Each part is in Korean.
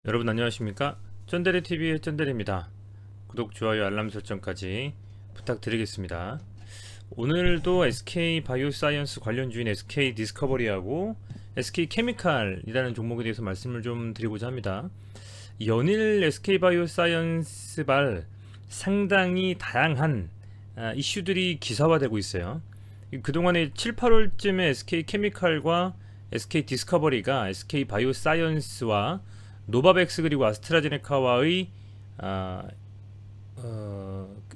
여러분 안녕하십니까? 쩐데레TV의 쩐데레입니다. 구독, 좋아요, 알람 설정까지 부탁드리겠습니다. 오늘도 SK바이오사이언스 관련주인 SK디스커버리하고 SK케미칼이라는 종목에 대해서 말씀을 좀 드리고자 합니다. 연일 SK바이오사이언스발 상당히 다양한 이슈들이 기사화되고 있어요. 그동안에 7, 8월쯤에 SK케미칼과 SK디스커버리가 SK바이오사이언스와 노바백스 그리고 아스트라제네카와의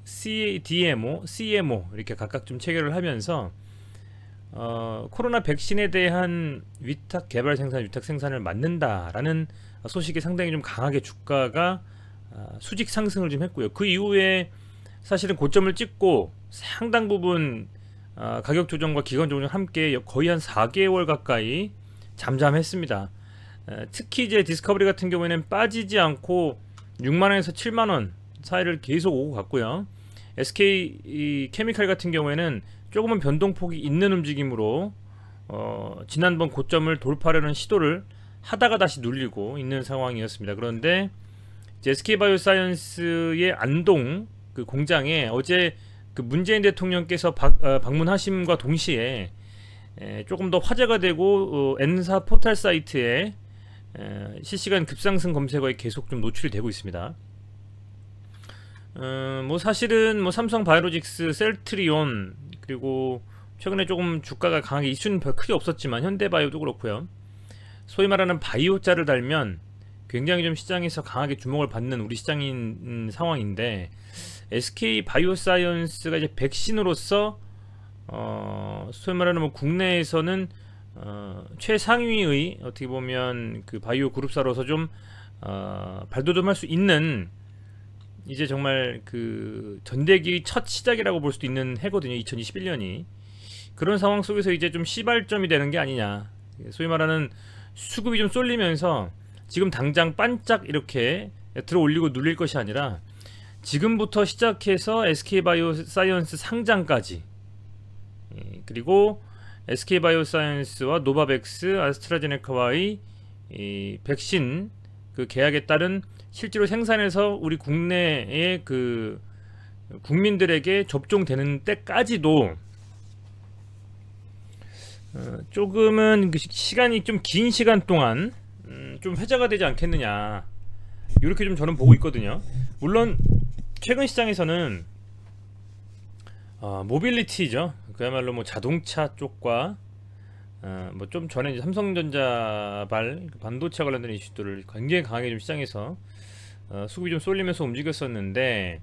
CMO 이렇게 각각 좀 체결을 하면서 코로나 백신에 대한 위탁 개발 생산, 위탁 생산을 맡는다라는 소식이 상당히 좀 강하게 주가가 수직 상승을 좀 했고요. 그 이후에 사실은 고점을 찍고 상당 부분 가격 조정과 기간 조정 함께 거의 한 4개월 가까이 잠잠했습니다. 특히 이제 디스커버리 같은 경우에는 빠지지 않고 6만원에서 7만원 사이를 계속 오고 갔고요. SK 케미칼 같은 경우에는 조금은 변동폭이 있는 움직임으로 지난번 고점을 돌파하려는 시도를 하다가 다시 눌리고 있는 상황이었습니다. 그런데 이제 SK바이오사이언스의 안동 그 공장에 어제 그 문재인 대통령께서 방문하심과 동시에 조금 더 화제가 되고 N사 포털 사이트에 실시간 급상승 검색어에 계속 좀 노출이 되고 있습니다. 뭐 사실은 뭐 삼성 바이오로직스, 셀트리온 그리고 최근에 조금 주가가 강하게 이슈는 별 크게 없었지만 현대바이오도 그렇고요. 소위 말하는 바이오자를 달면 굉장히 좀 시장에서 강하게 주목을 받는 우리 시장인 상황인데 SK 바이오사이언스가 이제 백신으로서 소위 말하는 뭐 국내에서는 최상위의 어떻게 보면 그 바이오 그룹사로서 좀 발돋움할 수 있는 이제 정말 그 전대기 첫 시작이라고 볼 수도 있는 해거든요. 2021년이 그런 상황 속에서 이제 좀 시발점이 되는 게 아니냐. 소위 말하는 수급이 좀 쏠리면서 지금 당장 반짝 이렇게 들어 올리고 눌릴 것이 아니라 지금부터 시작해서 SK바이오사이언스 상장까지 그리고 SK바이오사이언스와 노바백스, 아스트라제네카와의 이 백신 그 계약에 따른 실제로 생산해서 우리 국내의 그 국민들에게 접종되는 때까지도 조금은 그 시간이 좀 긴 시간 동안 좀 회자가 되지 않겠느냐 이렇게 좀 저는 보고 있거든요. 물론 최근 시장에서는 모빌리티죠. 그야말로 뭐 자동차 쪽과 뭐 좀 전에 이제 삼성전자발 반도체 관련된 이슈들을 굉장히 강하게 좀 시장에서 수급이 좀 쏠리면서 움직였었는데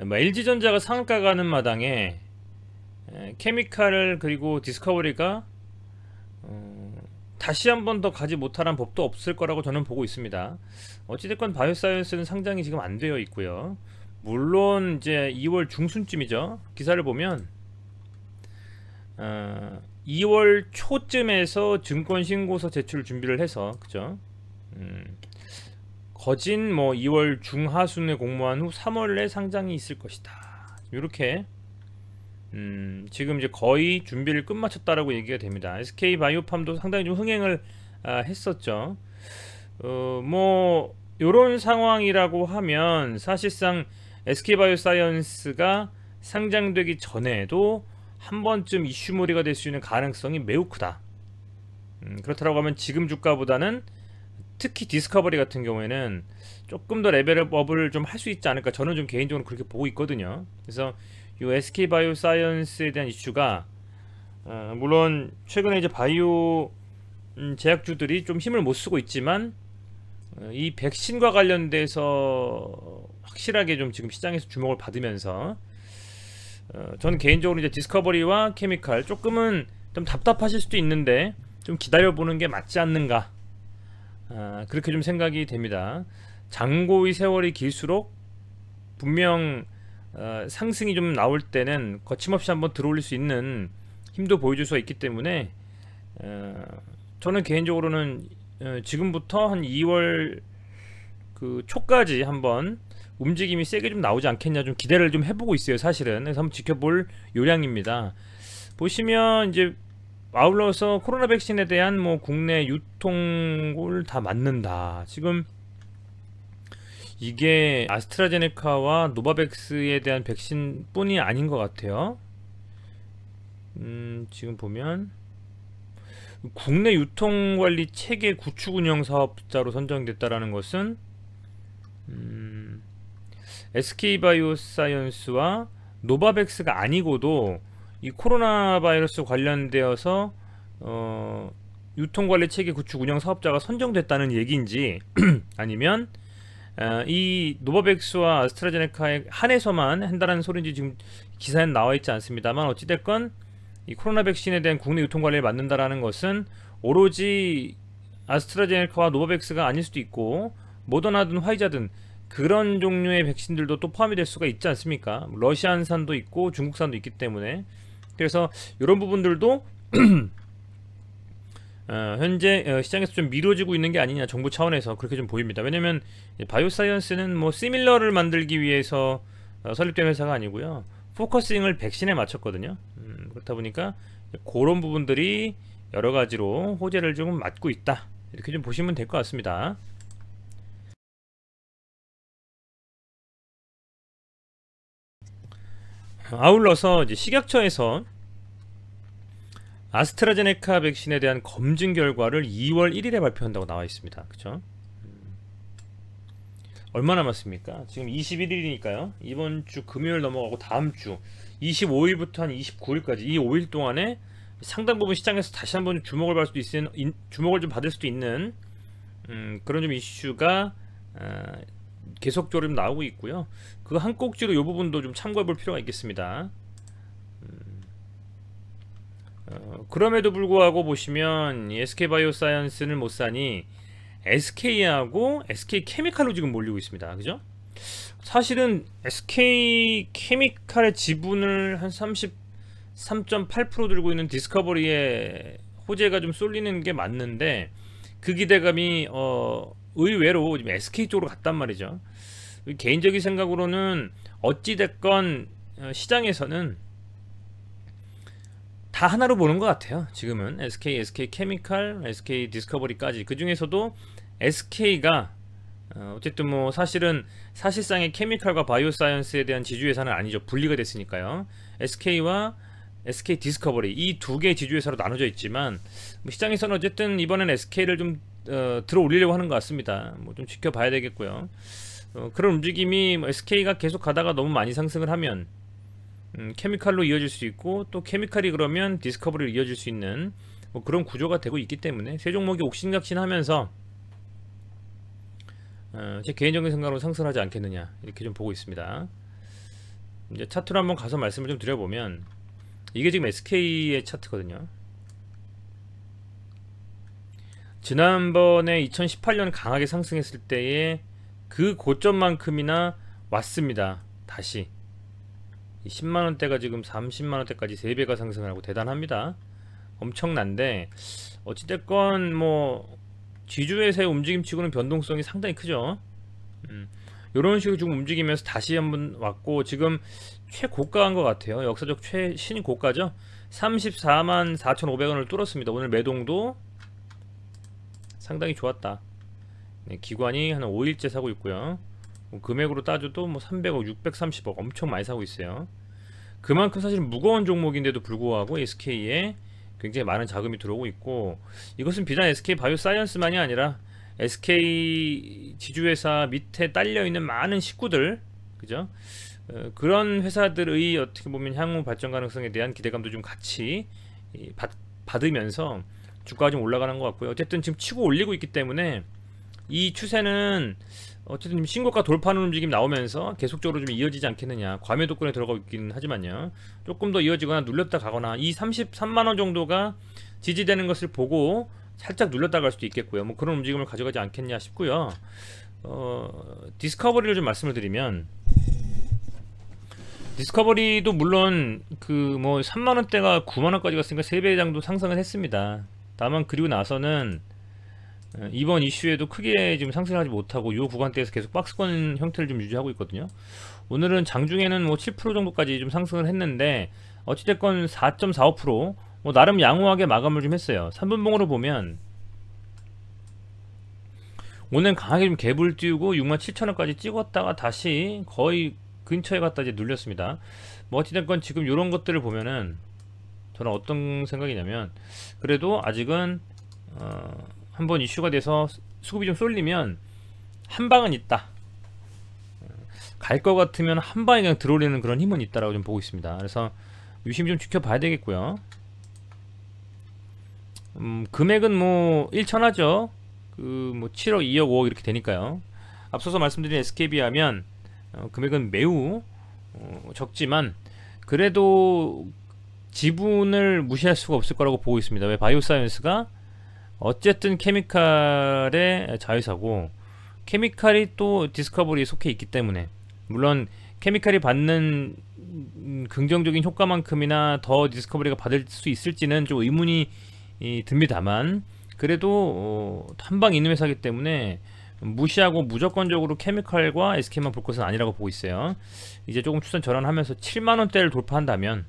뭐 LG전자가 상한가 가는 마당에 케미칼 그리고 디스커버리가 다시 한 번 더 가지 못하란 법도 없을 거라고 저는 보고 있습니다. 어찌됐건 바이오사이언스는 상장이 지금 안 되어 있고요. 물론 이제 2월 중순쯤이죠. 기사를 보면 2월 초쯤에서 증권 신고서 제출 준비를 해서 그죠? 거진 뭐 2월 중하순에 공모한 후 3월에 상장이 있을 것이다. 이렇게 지금 이제 거의 준비를 끝마쳤다라고 얘기가 됩니다. SK 바이오팜도 상당히 좀 흥행을 했었죠. 뭐 요런 상황이라고 하면 사실상 SK 바이오사이언스가 상장되기 전에도 한 번쯤 이슈몰이가 될 수 있는 가능성이 매우 크다. 그렇다고 하면 지금 주가보다는 특히 디스커버리 같은 경우에는 조금 더 레벨업을 좀 할 수 있지 않을까 저는 좀 개인적으로 그렇게 보고 있거든요. 그래서 이 SK 바이오사이언스에 대한 이슈가 물론 최근에 이제 바이오 제약주들이 좀 힘을 못 쓰고 있지만 이 백신과 관련돼서 확실하게 좀 지금 시장에서 주목을 받으면서 저는 개인적으로 이제 디스커버리와 케미칼 조금은 좀 답답하실 수도 있는데 좀 기다려보는 게 맞지 않는가 그렇게 좀 생각이 됩니다. 장고의 세월이 길수록 분명 상승이 좀 나올 때는 거침없이 한번 들어올릴 수 있는 힘도 보여줄 수가 있기 때문에 저는 개인적으로는 지금부터 한 2월 그 초까지 한번 움직임이 세게 좀 나오지 않겠냐 좀 기대를 좀 해보고 있어요. 사실은 그래서 한번 지켜볼 요량입니다. 보시면 이제 아울러서 코로나 백신에 대한 뭐 국내 유통을 다 막는다. 지금 이게 아스트라제네카와 노바백스에 대한 백신뿐이 아닌 것 같아요. 지금 보면 국내 유통관리 체계 구축 운영 사업자로 선정됐다라는 것은 SK바이오사이언스와 노바백스가 아니고도 이 코로나 바이러스 관련되어서 유통관리 체계 구축 운영 사업자가 선정됐다는 얘기인지 아니면 이 노바백스와 아스트라제네카에 한해서만 한다는 소리인지 지금 기사에는 나와 있지 않습니다만, 어찌됐건 이 코로나 백신에 대한 국내 유통 관리를 맡는다라는 것은 오로지 아스트라제네카와 노바백스가 아닐 수도 있고 모더나든 화이자든 그런 종류의 백신들도 또 포함이 될 수가 있지 않습니까? 러시아산도 있고 중국산도 있기 때문에, 그래서 이런 부분들도 현재 시장에서 좀 미뤄지고 있는 게 아니냐, 정부 차원에서 그렇게 좀 보입니다. 왜냐면 바이오사이언스는 뭐 시밀러를 만들기 위해서 설립된 회사가 아니고요, 포커싱을 백신에 맞췄거든요. 그렇다 보니까 그런 부분들이 여러 가지로 호재를 조금 맞고 있다, 이렇게 좀 보시면 될 것 같습니다. 아울러서 이제 식약처에서 아스트라제네카 백신에 대한 검증 결과를 2월 1일에 발표한다고 나와 있습니다. 그쵸? 얼마 남았습니까? 지금 21일이니까요. 이번 주 금요일 넘어가고 다음 주 25일부터 한 29일까지 이 5일 동안에 상당 부분 시장에서 다시 한번 주목을 받을 수도 있는, 주목을 좀 받을 수도 있는 그런 좀 이슈가 계속적으로 좀 나오고 있고요. 그 한 꼭지로 이 부분도 좀 참고해 볼 필요가 있겠습니다. 그럼에도 불구하고 보시면 SK바이오사이언스는 못 사니 SK하고 SK케미칼로 지금 몰리고 있습니다. 그죠? 사실은 SK케미칼의 지분을 한 33.8% 들고 있는 디스커버리에 호재가 좀 쏠리는 게 맞는데, 그 기대감이 의외로 지금 SK 쪽으로 갔단 말이죠. 개인적인 생각으로는 어찌됐건 시장에서는 다 하나로 보는 것 같아요. 지금은 SK, SK케미칼, SK 디스커버리까지, 그 중에서도 SK가 어쨌든 뭐 사실상의 케미칼과 바이오사이언스에 대한 지주회사는 아니죠. 분리가 됐으니까요. SK와 SK 디스커버리 이 두 개의 지주회사로 나눠져 있지만, 뭐 시장에서는 어쨌든 이번엔 SK를 좀 들어 올리려고 하는 것 같습니다. 뭐 좀 지켜봐야 되겠고요. 그런 움직임이 뭐 SK가 계속 가다가 너무 많이 상승을 하면 케미칼로 이어질 수 있고, 또 케미칼이 그러면 디스커버리로 이어질 수 있는 뭐 그런 구조가 되고 있기 때문에 세 종목이 옥신각신하면서 제 개인적인 생각으로 상승하지 않겠느냐, 이렇게 좀 보고 있습니다. 이제 차트로 한번 가서 말씀을 좀 드려보면, 이게 지금 SK의 차트거든요. 지난번에 2018년 강하게 상승했을 때의 그 고점만큼이나 왔습니다. 다시 10만원대가 지금 30만원대까지 3배가 상승을 하고 대단합니다. 엄청난데, 어찌됐건 뭐 지주회사의 움직임치고는 변동성이 상당히 크죠. 이런 식으로 좀 움직이면서 다시 한번 왔고, 지금 최고가인 것 같아요. 역사적 최신 고가죠. 34만 4,500원을 뚫었습니다. 오늘 매동도 상당히 좋았다. 네, 기관이 한 5일째 사고 있고요. 뭐 금액으로 따져도 뭐 300억, 630억 엄청 많이 사고 있어요. 그만큼 사실 무거운 종목인데도 불구하고 SK에 굉장히 많은 자금이 들어오고 있고, 이것은 비단 SK 바이오사이언스만이 아니라 SK 지주회사 밑에 딸려있는 많은 식구들, 그죠? 그런 회사들의 어떻게 보면 향후 발전 가능성에 대한 기대감도 좀 같이 받으면서 주가가 좀 올라가는 것 같고요. 어쨌든 지금 치고 올리고 있기 때문에 이 추세는 어쨌든 지금 신고가 돌파하는 움직임 나오면서 계속적으로 좀 이어지지 않겠느냐. 과매도권에 들어가고 있긴 하지만요, 조금 더 이어지거나 눌렸다 가거나 이 33만원 정도가 지지되는 것을 보고 살짝 눌렸다 갈 수도 있겠고요. 뭐 그런 움직임을 가져가지 않겠냐 싶고요. 디스커버리를 좀 말씀을 드리면, 디스커버리도 물론 그 뭐 3만원대가 9만원까지 갔으니까 3배 정도 상승을 했습니다. 다만 그리고 나서는 이번 이슈에도 크게 지금 상승하지 못하고 이 구간대에서 계속 박스권 형태를 좀 유지하고 있거든요. 오늘은 장중에는 뭐 7% 정도까지 좀 상승을 했는데, 어찌됐건 4.45% 나름 양호하게 마감을 좀 했어요. 3분봉으로 보면 오늘 강하게 좀 갭을 띄우고 67,000원까지 찍었다가 다시 거의 근처에 갔다 이제 눌렸습니다. 뭐 어찌됐건 지금 이런 것들을 보면은 저는 어떤 생각이냐면, 그래도 아직은 한번 이슈가 돼서 수급이 좀 쏠리면 한 방은 있다. 갈 것 같으면 한 방에 그냥 들어올리는 그런 힘은 있다라고 좀 보고 있습니다. 그래서 유심히 좀 지켜봐야 되겠고요. 금액은 뭐 1천하죠. 그 뭐 7억, 2억, 5억 이렇게 되니까요. 앞서서 말씀드린 SKB 하면 금액은 매우 적지만 그래도 지분을 무시할 수가 없을 거라고 보고 있습니다. 왜? 바이오사이언스가 어쨌든 케미칼의 자회사고, 케미칼이 또 디스커버리에 속해 있기 때문에, 물론 케미칼이 받는 긍정적인 효과만큼이나 더 디스커버리가 받을 수 있을지는 좀 의문이 듭니다만, 그래도 한방 있는 회사이기 때문에 무시하고 무조건적으로 케미칼과 SK만 볼 것은 아니라고 보고 있어요. 이제 조금 추천 전환하면서 7만원대를 돌파한다면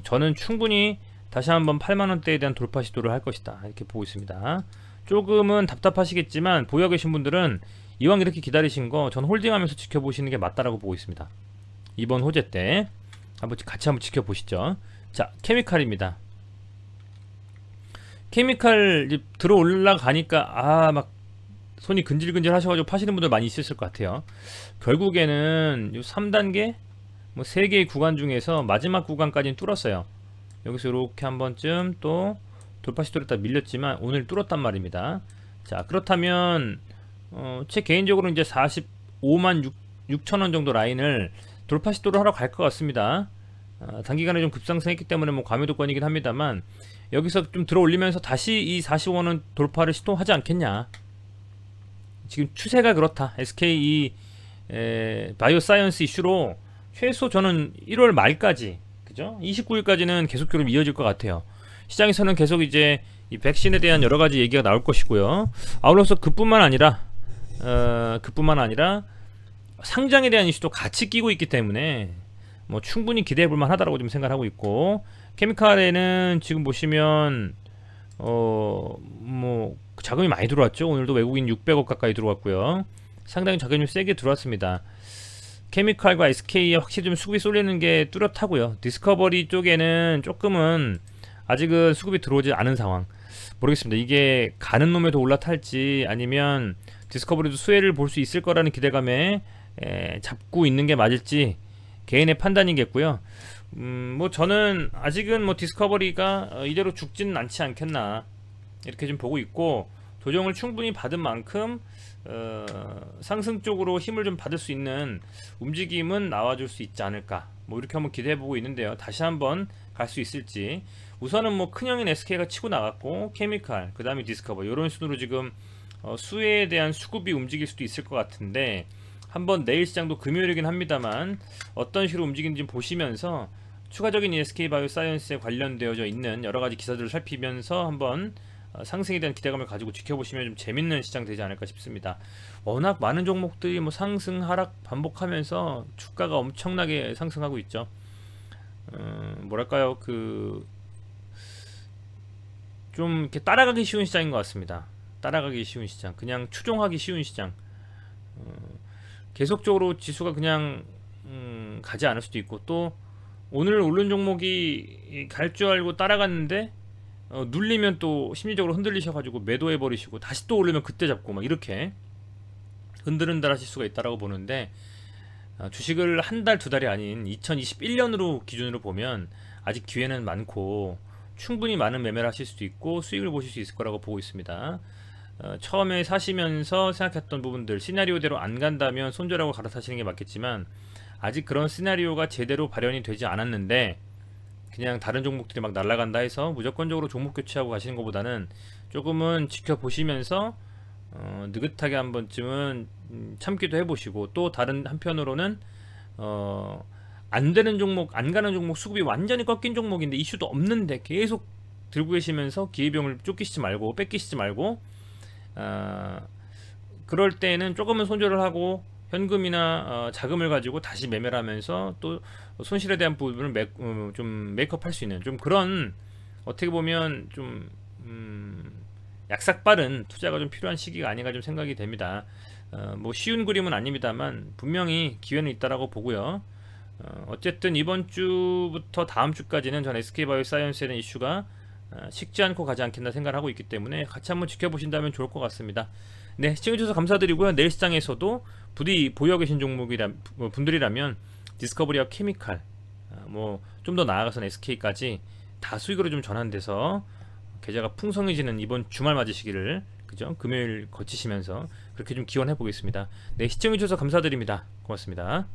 저는 충분히 다시 한번 8만원대에 대한 돌파 시도를 할 것이다, 이렇게 보고 있습니다. 조금은 답답하시겠지만 보유하고 계신 분들은 이왕 이렇게 기다리신 거 전 홀딩하면서 지켜보시는 게 맞다라고 보고 있습니다. 이번 호재 때 같이 한번 지켜보시죠. 자, 케미칼입니다. 케미칼 이제 들어 올라가니까 막 손이 근질근질 하셔가지고 파시는 분들 많이 있으실 것 같아요. 결국에는 3단계 뭐 3개의 구간 중에서 마지막 구간까지는 뚫었어요. 여기서 이렇게 한 번쯤 또 돌파 시도를 딱 밀렸지만 오늘 뚫었단 말입니다. 자, 그렇다면 제 개인적으로 이제 45만 6천원 정도 라인을 돌파 시도를 하러 갈 것 같습니다. 단기간에 좀 급상승했기 때문에 뭐 과매도권이긴 합니다만, 여기서 좀 들어 올리면서 다시 이 45원은 돌파를 시도하지 않겠냐. 지금 추세가 그렇다. SK 바이오사이언스 이슈로 최소 저는 1월 말까지, 그죠? 29일까지는 계속적으로 이어질 것 같아요. 시장에서는 계속 이제 이 백신에 대한 여러 가지 얘기가 나올 것이고요. 아울러서 그뿐만 아니라 상장에 대한 이슈도 같이 끼고 있기 때문에 뭐 충분히 기대해 볼 만하다라고 좀 생각하고 있고, 케미칼에는 지금 보시면 뭐 자금이 많이 들어왔죠. 오늘도 외국인 600억 가까이 들어왔고요. 상당히 자금이 세게 들어왔습니다. 케미칼과 SK에 확실히 좀 수급이 쏠리는 게 뚜렷하고요. 디스커버리 쪽에는 조금은 아직은 수급이 들어오지 않은 상황. 모르겠습니다. 이게 가는 놈에 더 올라탈지 아니면 디스커버리도 수혜를 볼 수 있을 거라는 기대감에 잡고 있는 게 맞을지 개인의 판단이겠고요. 뭐 저는 아직은 뭐 디스커버리가 이대로 죽지는 않지 않겠나, 이렇게 좀 보고 있고, 조정을 충분히 받은 만큼 상승 쪽으로 힘을 좀 받을 수 있는 움직임은 나와줄 수 있지 않을까, 뭐 이렇게 한번 기대해 보고 있는데요. 다시 한번 갈 수 있을지. 우선은 뭐 큰형인 SK가 치고 나갔고, 케미칼, 그 다음에 디스커버, 이런 순으로 지금 수혜에 대한 수급이 움직일 수도 있을 것 같은데, 한번 내일 시장도 금요일이긴 합니다만 어떤 식으로 움직이는지 보시면서 추가적인 SK바이오사이언스에 관련되어져 있는 여러가지 기사들을 살피면서 한번 상승에 대한 기대감을 가지고 지켜보시면 좀 재밌는 시장 되지 않을까 싶습니다. 워낙 많은 종목들이 뭐 상승 하락 반복하면서 주가가 엄청나게 상승하고 있죠. 뭐랄까요, 좀 이렇게 따라가기 쉬운 시장인 것 같습니다. 따라가기 쉬운 시장, 그냥 추종하기 쉬운 시장. 계속적으로 지수가 그냥 가지 않을 수도 있고, 또 오늘 오른 종목이 갈 줄 알고 따라갔는데 눌리면 또 심리적으로 흔들리셔가지고 매도해 버리시고, 다시 또 오르면 그때 잡고 막 이렇게 흔들흔들 하실 수가 있다라고 보는데, 주식을 한 달, 두 달이 아닌 2021년으로 기준으로 보면 아직 기회는 많고 충분히 많은 매매를 하실 수도 있고 수익을 보실 수 있을 거라고 보고 있습니다. 처음에 사시면서 생각했던 부분들, 시나리오대로 안 간다면 손절하고 갈아타시는 게 맞겠지만, 아직 그런 시나리오가 제대로 발현이 되지 않았는데 그냥 다른 종목들이 막 날아간다 해서 무조건적으로 종목 교체하고 가시는 것보다는 조금은 지켜보시면서 느긋하게 한 번쯤은 참기도 해보시고, 또 다른 한편으로는 안 되는 종목, 안 가는 종목, 수급이 완전히 꺾인 종목인데 이슈도 없는데 계속 들고 계시면서 기회비용을 쫓기시지 말고 뺏기시지 말고, 그럴 때는 조금은 손절을 하고 현금이나 자금을 가지고 다시 매매를 하면서 또 손실에 대한 부분을 좀 메이크업 할 수 있는 좀 그런, 어떻게 보면 좀 약삭 빠른 투자가 좀 필요한 시기가 아닌가 좀 생각이 됩니다. 뭐 쉬운 그림은 아닙니다만 분명히 기회는 있다라고 보고요. 어쨌든 이번 주부터 다음 주까지는 전 SK바이오사이언스에 대한 이슈가 식지 않고 가지 않겠나 생각을 하고 있기 때문에 같이 한번 지켜보신다면 좋을 것 같습니다. 네, 시청해주셔서 감사드리고요. 내일 시장에서도 부디 보유 계신 분들이라면 디스커버리와 케미칼, 뭐 좀 더 나아가서는 SK까지 다 수익으로 좀 전환돼서 계좌가 풍성해지는 이번 주말 맞으시기를, 그죠? 금요일 거치시면서 그렇게 좀 기원해 보겠습니다. 네, 시청해주셔서 감사드립니다. 고맙습니다.